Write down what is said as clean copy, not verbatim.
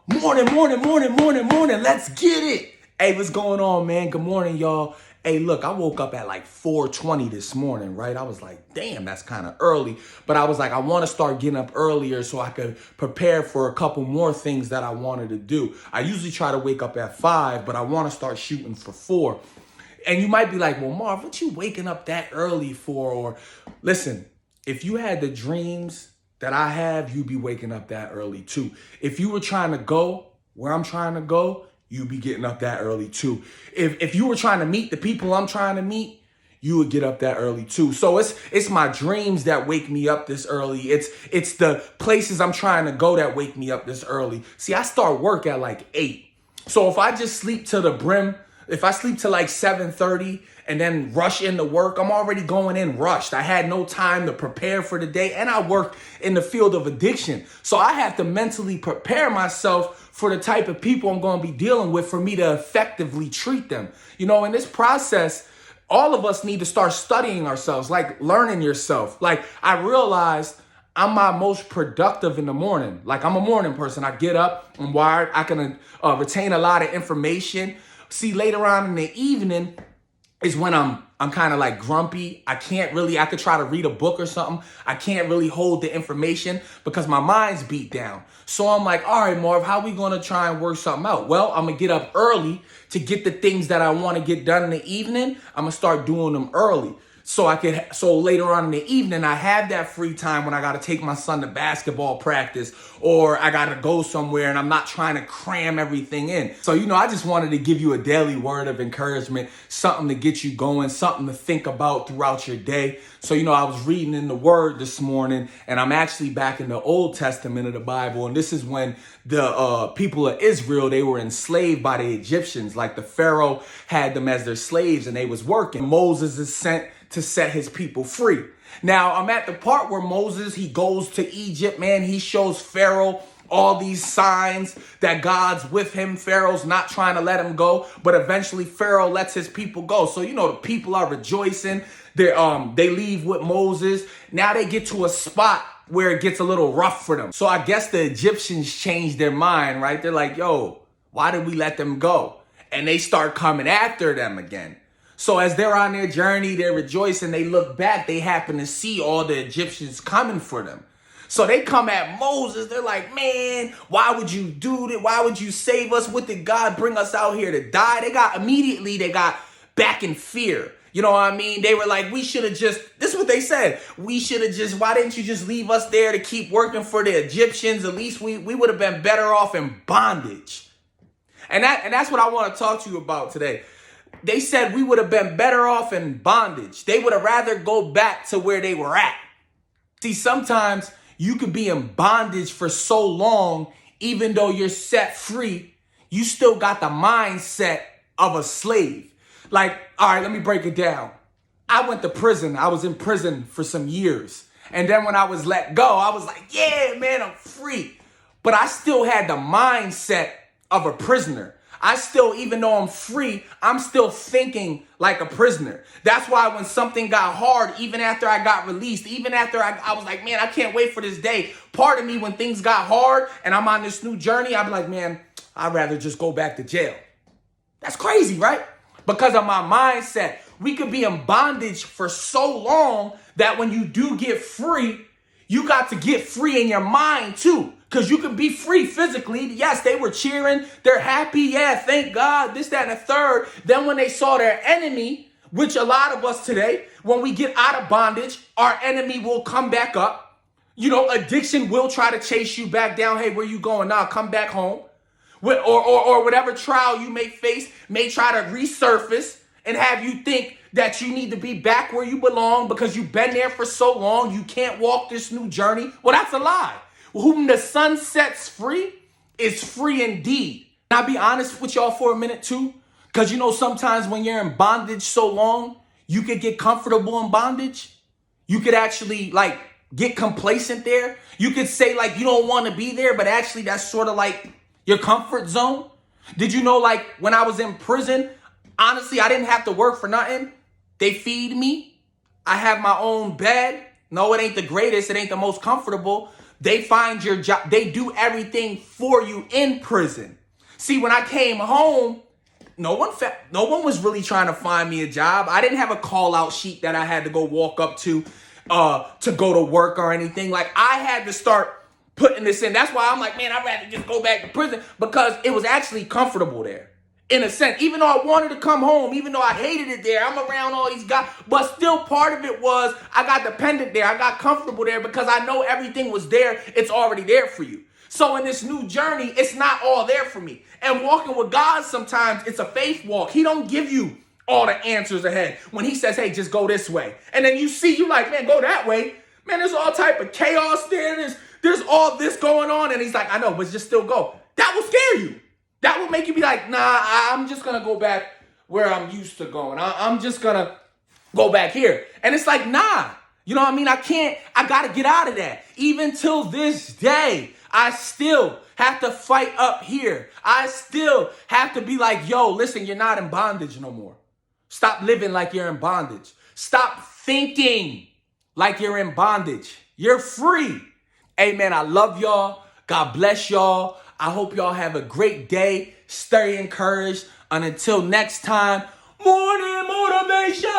Morning. Let's get it. Hey, what's going on, man? Good morning, y'all. Hey, look, I woke up at like 4:20 this morning, right? I was like, damn, that's kind of early. But I was like, I want to start getting up earlier so I could prepare for a couple more things that I wanted to do. I usually try to wake up at 5, but I want to start shooting for 4. And you might be like, well, Marv, what you waking up that early for? Or listen, if you had the dreams that I have, you'd be waking up that early too. If you were trying to go where I'm trying to go, you'd be getting up that early too. If you were trying to meet the people I'm trying to meet, you would get up that early too. So it's my dreams that wake me up this early. It's the places I'm trying to go that wake me up this early. See, I start work at like 8. So if I just sleep to the brim, if I sleep to like 7:30 and then rush into work, I'm already going in rushed. I had no time to prepare for the day, and I work in the field of addiction. So I have to mentally prepare myself for the type of people I'm going to be dealing with for me to effectively treat them. You know, in this process, all of us need to start studying ourselves, like learning yourself. Like I realized I'm my most productive in the morning. Like I'm a morning person. I get up, I'm wired. I can retain a lot of information. See, later on in the evening is when I'm kind of like grumpy. I could try to read a book or something. I can't really hold the information because my mind's beat down. So I'm like, all right, Marv, how we going to try and work something out? Well, I'm going to get up early to get the things that I want to get done in the evening. I'm going to start doing them early. So later on in the evening, I have that free time when I got to take my son to basketball practice or I got to go somewhere and I'm not trying to cram everything in. So, I just wanted to give you a daily word of encouragement, something to get you going, something to think about throughout your day. So, I was reading in the word this morning and I'm actually back in the Old Testament of the Bible. And this is when the people of Israel, they were enslaved by the Egyptians. Like the Pharaoh had them as their slaves and they was working. Moses is sent to set his people free. Now, I'm at the part where Moses, he goes to Egypt, man. He shows Pharaoh all these signs that God's with him. Pharaoh's not trying to let him go, but eventually Pharaoh lets his people go. So, the people are rejoicing. They leave with Moses. Now they get to a spot where it gets a little rough for them. So I guess the Egyptians changed their mind, right? They're like, yo, why did we let them go? And they start coming after them again. So as they're on their journey, they're rejoicing. They look back, they happen to see all the Egyptians coming for them. So they come at Moses. They're like, man, why would you do that? Why would you save us? What did God bring us out here to die? They got back in fear. You know what I mean? They were like, this is what they said. Why didn't you just leave us there to keep working for the Egyptians? At least we would have been better off in bondage. And that's what I want to talk to you about today. They said we would have been better off in bondage. They would have rather go back to where they were at. See, sometimes you could be in bondage for so long, even though you're set free, you still got the mindset of a slave. Like, all right, let me break it down. I went to prison. I was in prison for some years. And then when I was let go, I was like, yeah, man, I'm free. But I still had the mindset of a prisoner. Even though I'm free, I'm still thinking like a prisoner. That's why when something got hard, even after I got released, even after I was like, man, I can't wait for this day. Part of me, when things got hard and I'm on this new journey, I'd be like, man, I'd rather just go back to jail. That's crazy, right? Because of my mindset. We could be in bondage for so long that when you do get free, you got to get free in your mind too. Because you can be free physically. Yes, they were cheering. They're happy. Yeah, thank God. This, that, and the third. Then when they saw their enemy, which a lot of us today, when we get out of bondage, our enemy will come back up. Addiction will try to chase you back down. Hey, where you going now? Come back home. Or whatever trial you may face may try to resurface and have you think that you need to be back where you belong because you've been there for so long. You can't walk this new journey. Well, that's a lie. Whom the sun sets free is free indeed. Can I be honest with y'all for a minute too? Because sometimes when you're in bondage so long, you could get comfortable in bondage. You could actually get complacent there. You could say you don't want to be there, but actually that's sort of like your comfort zone. Did you know when I was in prison, honestly, I didn't have to work for nothing. They feed me. I have my own bed. No, it ain't the greatest. It ain't the most comfortable. They find your job. They do everything for you in prison. See, when I came home, no one was really trying to find me a job. I didn't have a call out sheet that I had to go walk up to go to work or anything. Like, I had to start putting this in. That's why I'm like, man, I'd rather just go back to prison, because it was actually comfortable there. In a sense, even though I wanted to come home, even though I hated it there, I'm around all these guys, but still part of it was I got dependent there. I got comfortable there because I know everything was there. It's already there for you. So in this new journey, it's not all there for me. And walking with God, sometimes it's a faith walk. He don't give you all the answers ahead. When he says, hey, just go this way. And then you like, man, go that way. Man, there's all type of chaos there. There's all this going on. And he's like, I know, but just still go. That will scare you. That will make you be like, nah, I'm just going to go back where I'm used to going. I'm just going to go back here. And it's like, nah, you know what I mean? I got to get out of that. Even till this day, I still have to fight up here. I still have to be like, yo, listen, you're not in bondage no more. Stop living like you're in bondage. Stop thinking like you're in bondage. You're free. Hey, man, I love y'all. God bless y'all. I hope y'all have a great day. Stay encouraged. And until next time, morning motivation.